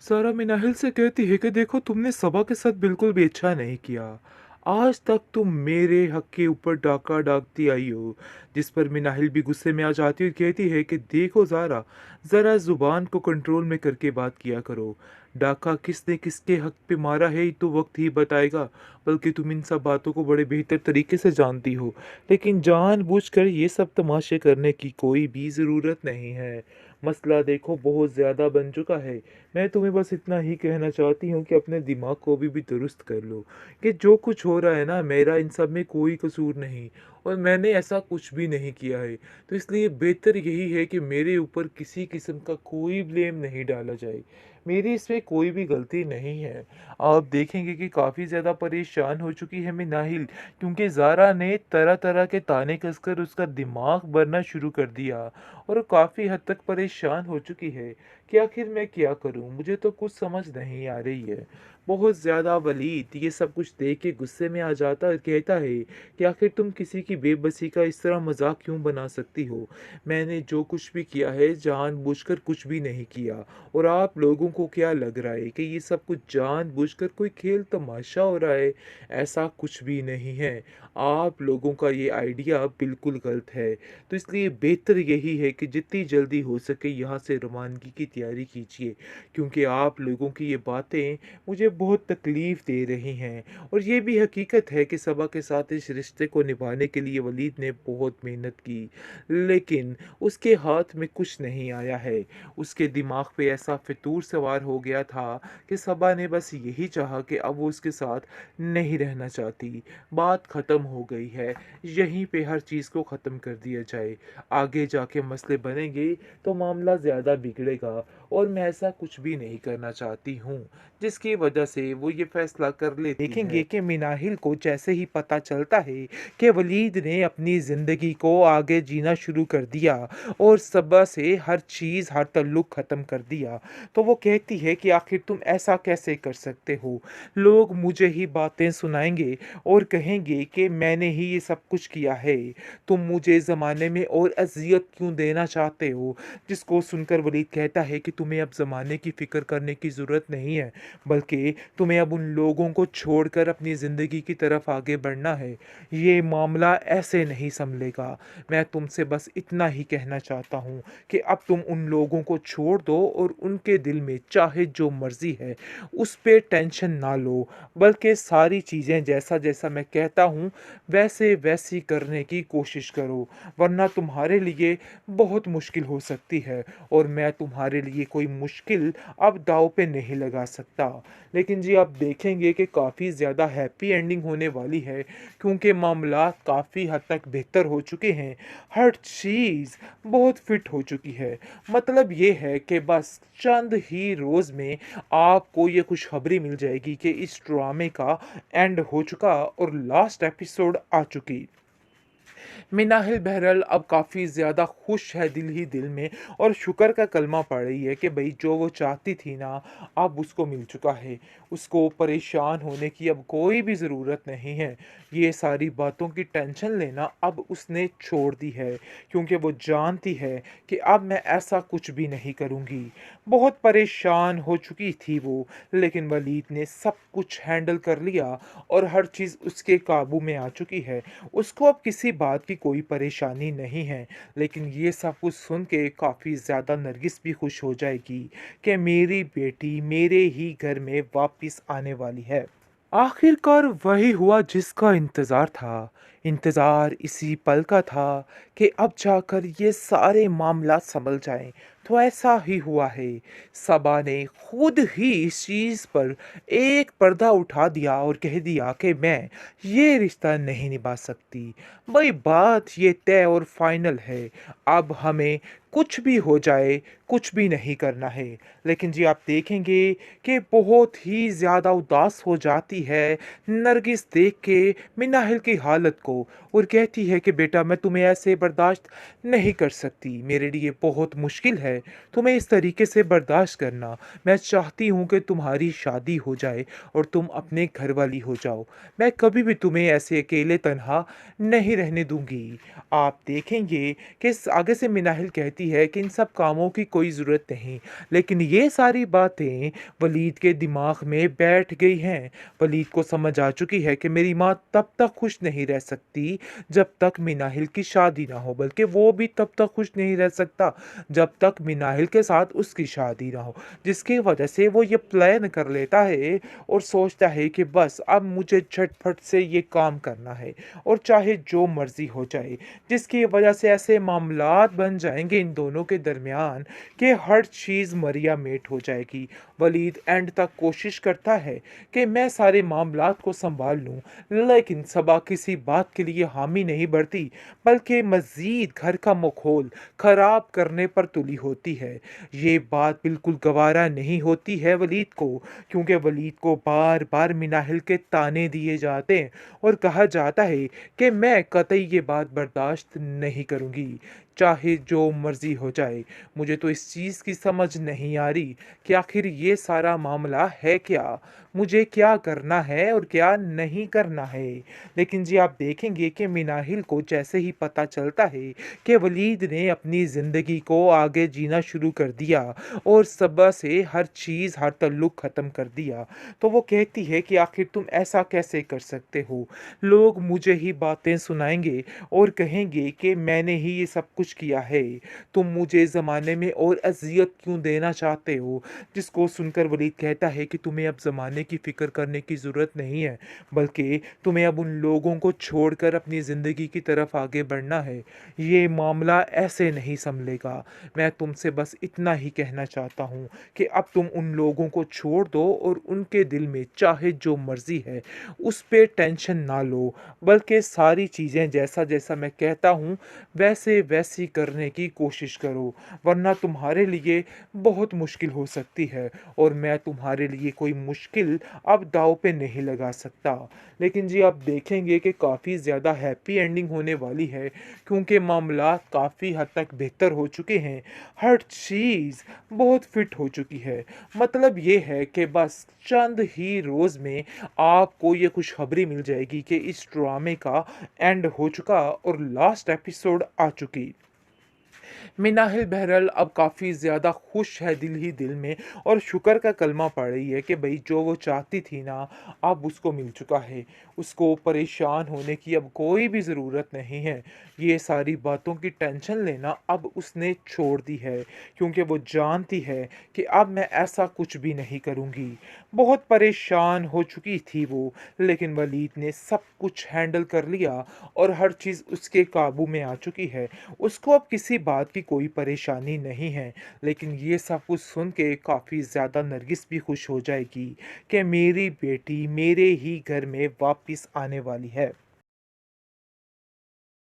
सारा मिनाहिल से कहती है कि देखो तुमने सबा के साथ बिल्कुल भी अच्छा नहीं किया। आज तक तुम मेरे हक के ऊपर डाका डाकती आई हो। जिस पर मिनाहिल भी गुस्से में आ जाती है और कहती है कि देखो ज़ारा, ज़रा ज़ुबान को कंट्रोल में करके बात किया करो। डाका किसने किसके हक पे मारा है ये तो वक्त ही बताएगा। बल्कि तुम इन सब बातों को बड़े बेहतर तरीके से जानती हो, लेकिन जानबूझकर ये सब तमाशे करने की कोई भी ज़रूरत नहीं है। मसला देखो बहुत ज़्यादा बन चुका है। मैं तुम्हें बस इतना ही कहना चाहती हूँ कि अपने दिमाग को भी दुरुस्त कर लो, कि जो कुछ हो रहा है ना, मेरा इन सब में कोई कसूर नहीं, और मैंने ऐसा कुछ भी नहीं किया है। तो इसलिए बेहतर यही है कि मेरे ऊपर किसी किस्म का कोई ब्लेम नहीं डाला जाए। मेरी इसमें कोई भी गलती नहीं है। आप देखेंगे कि काफ़ी ज़्यादा परेशान हो चुकी है मिनाहिल, क्योंकि ज़ारा ने तरह तरह के ताने कसकर उसका दिमाग भरना शुरू कर दिया, और काफ़ी हद तक परेशान हो चुकी है कि आखिर मैं क्या करूं, मुझे तो कुछ समझ नहीं आ रही है। बहुत ज़्यादा वलीद ये सब कुछ देख के गुस्से में आ जाता है, कहता है कि आखिर तुम किसी की बेबसी का इस तरह मजाक क्यों बना सकती हो। मैंने जो कुछ भी किया है जानबूझकर कुछ भी नहीं किया, और आप लोगों को क्या लग रहा है कि ये सब कुछ जानबूझकर कोई खेल तमाशा हो रहा है। ऐसा कुछ भी नहीं है। आप लोगों का ये आइडिया बिल्कुल गलत है। तो इसलिए बेहतर यही है कि जितनी जल्दी हो सके यहाँ से रवानगी की तैयारी कीजिए, क्योंकि आप लोगों की ये बातें मुझे बहुत तकलीफ़ दे रही हैं। और ये भी हकीकत है कि सबा के साथ इस रिश्ते को निभाने के लिए वलीद ने बहुत मेहनत की, लेकिन उसके हाथ में कुछ नहीं आया है। उसके दिमाग पे ऐसा फितूर सवार हो गया था कि सबा ने बस यही चाहा कि अब वो उसके साथ नहीं रहना चाहती। बात ख़त्म हो गई है, यहीं पे हर चीज़ को ख़त्म कर दिया जाए। आगे जाके मसले बनेंगे तो मामला ज़्यादा बिगड़ेगा, और मैं ऐसा कुछ भी नहीं करना चाहती हूँ, जिसकी वजह से वो ये फैसला कर लेती है। देखेंगे कि मिनाहिल को जैसे ही पता चलता है कि वलीद ने अपनी ज़िंदगी को आगे जीना शुरू कर दिया और सबा से हर चीज़ हर ताल्लुक ख़त्म कर दिया, तो वो कहती है कि आखिर तुम ऐसा कैसे कर सकते हो। लोग मुझे ही बातें सुनाएंगे और कहेंगे कि मैंने ही ये सब कुछ किया है। तुम मुझे ज़माने में और अज़ियत क्यों देना चाहते हो। जिसको सुनकर वलीद कहता है कि तुम्हें अब ज़माने की फ़िक्र करने की ज़रूरत नहीं है, बल्कि तुम्हें अब उन लोगों को छोड़कर अपनी ज़िंदगी की तरफ आगे बढ़ना है। ये मामला ऐसे नहीं सँभलेगा। मैं तुमसे बस इतना ही कहना चाहता हूँ कि अब तुम उन लोगों को छोड़ दो और उनके दिल में चाहे जो मर्ज़ी है, उस पे टेंशन ना लो, बल्कि सारी चीज़ें जैसा-जैसा मैं कहता हूँ, वैसे-वैसी करने की कोशिश करो, वरना तुम्हारे लिए बहुत मुश्किल हो सकती है, और मैं तुम्हारे लिए कोई मुश्किल अब दाँव पे नहीं लगा सकता। लेकिन जी आप देखेंगे कि काफ़ी ज़्यादा हैप्पी एंडिंग होने वाली है, क्योंकि मामलात काफ़ी हद तक बेहतर हो चुके हैं। हर चीज़ बहुत फिट हो चुकी है। मतलब ये है कि बस चंद ही रोज़ में आपको ये खुशखबरी मिल जाएगी कि इस ड्रामे का एंड हो चुका और लास्ट एपिसोड आ चुकी। मिनाहिल बहरहाल अब काफ़ी ज़्यादा खुश है दिल ही दिल में, और शुक्र का कलमा पढ़ रही है कि भई जो वो चाहती थी ना, अब उसको मिल चुका है। उसको परेशान होने की अब कोई भी ज़रूरत नहीं है। ये सारी बातों की टेंशन लेना अब उसने छोड़ दी है, क्योंकि वो जानती है कि अब मैं ऐसा कुछ भी नहीं करूँगी। बहुत परेशान हो चुकी थी वो, लेकिन वलीद ने सब कुछ हैंडल कर लिया और हर चीज़ उसके काबू में आ चुकी है। उसको अब किसी बात की कोई परेशानी नहीं है, लेकिन ये सब कुछ सुन के काफ़ी ज़्यादा नरगिस भी खुश हो जाएगी कि मेरी बेटी मेरे ही घर में वापस आने वाली है। आखिरकार वही हुआ जिसका इंतज़ार था। इंतज़ार इसी पल का था कि अब जाकर ये सारे मामला संभल जाएँ। तो ऐसा ही हुआ है। सबा ने खुद ही इस चीज़ पर एक पर्दा उठा दिया और कह दिया कि मैं ये रिश्ता नहीं निभा सकती। भई बात ये तय और फ़ाइनल है। अब हमें कुछ भी हो जाए, कुछ भी नहीं करना है। लेकिन जी आप देखेंगे कि बहुत ही ज़्यादा उदास हो जाती है नरगिस देख के मिनाहिल की हालत को, और कहती है कि बेटा मैं तुम्हें ऐसे बर्दाश्त नहीं कर सकती, मेरे लिए बहुत मुश्किल है तुम्हें इस तरीके से बर्दाश्त करना। मैं चाहती हूँ कि तुम्हारी शादी हो जाए और तुम अपने घर वाली हो जाओ। मैं कभी भी तुम्हें ऐसे अकेले तन्हा नहीं रहने दूंगी। आप देखेंगे कि आगे से मिनाहिल कहती कहती है कि इन सब कामों की कोई ज़रूरत नहीं। लेकिन ये सारी बातें वलीद के दिमाग में बैठ गई हैं। वलीद को समझ आ चुकी है कि मेरी माँ तब तक खुश नहीं रह सकती जब तक मिनाहिल की शादी ना हो, बल्कि वो भी तब तक खुश नहीं रह सकता जब तक मिनाहिल के साथ उसकी शादी ना हो। जिसकी वजह से वो ये प्लान कर लेता है और सोचता है कि बस अब मुझे झटपट से ये काम करना है और चाहे जो मर्ज़ी हो जाए। जिसकी वजह से ऐसे मामलात बन जाएँगे इन दोनों के दरमियान कि हर चीज़ मरिया मेट हो जाएगी। वलीद एंड तक कोशिश करता है कि मैं सारे मामलात को सँभाल लूँ, लेकिन सबा किसी बात के लिए हामी नहीं भरती, बल्कि मज़ीद घर का माहौल ख़राब करने पर तुली होती है। ये बात बिल्कुल गवारा नहीं होती है वलीद को, क्योंकि वलीद को बार-बार मिनाहिल के ताने दिए जाते हैं और कहा जाता है कि मैं कतई ये बात बर्दाश्त नहीं करूँगी, चाहे जो मर्ज़ी हो जाए। मुझे तो इस चीज़ की समझ नहीं आ रही कि आखिर ये सारा मामला है क्या? मुझे क्या करना है और क्या नहीं करना है? लेकिन जी आप देखेंगे कि मिनाहिल को जैसे ही पता चलता है कि वलीद ने अपनी ज़िंदगी को आगे जीना शुरू कर दिया और सबा से हर चीज़, हर ताल्लुक ख़त्म कर दिया, तो वो कहती है कि आखिर तुम ऐसा कैसे कर सकते हो? लोग मुझे ही बातें सुनाएँगे और कहेंगे कि मैंने ही ये सब कुछ किया है। तुम मुझे ज़माने में और अज़ियत क्यों देना चाहते हो? जिसको सुनकर वलीद कहता है कि तुम्हें अब ज़माने की फ़िक्र करने की ज़रूरत नहीं है, बल्कि तुम्हें अब उन लोगों को छोड़कर अपनी ज़िंदगी की तरफ आगे बढ़ना है। ये मामला ऐसे नहीं सँभलेगा। मैं तुमसे बस इतना ही कहना चाहता हूँ कि अब तुम उन लोगों को छोड़ दो और उनके दिल में चाहे जो मर्ज़ी है, उस पे टेंशन ना लो, बल्कि सारी चीज़ें जैसा-जैसा मैं कहता हूँ, वैसे-वैसी करने की कोशिश करो, वरना तुम्हारे लिए बहुत मुश्किल हो सकती है और मैं तुम्हारे लिए कोई मुश्किल अब दाँव पे नहीं लगा सकता। लेकिन जी आप देखेंगे कि काफ़ी ज़्यादा हैप्पी एंडिंग होने वाली है, क्योंकि मामलात काफ़ी हद तक बेहतर हो चुके हैं। हर चीज़ बहुत फिट हो चुकी है। मतलब ये है कि बस चंद ही रोज़ में आपको ये खुशखबरी मिल जाएगी कि इस ड्रामे का एंड हो चुका और लास्ट एपिसोड आ चुकी। मिनाहिल बहरहाल अब काफ़ी ज़्यादा खुश है दिल ही दिल में और शुक्र का कलमा पढ़ रही है कि भई जो वो चाहती थी ना, अब उसको मिल चुका है। उसको परेशान होने की अब कोई भी ज़रूरत नहीं है। ये सारी बातों की टेंशन लेना अब उसने छोड़ दी है, क्योंकि वो जानती है कि अब मैं ऐसा कुछ भी नहीं करूँगी। बहुत परेशान हो चुकी थी वो, लेकिन वलीद ने सब कुछ हैंडल कर लिया और हर चीज़ उसके काबू में आ चुकी है। उसको अब किसी बात की कोई परेशानी नहीं है, लेकिन ये सब कुछ सुन के काफ़ी ज़्यादा नरगिस भी खुश हो जाएगी कि मेरी बेटी मेरे ही घर में वापस आने वाली है।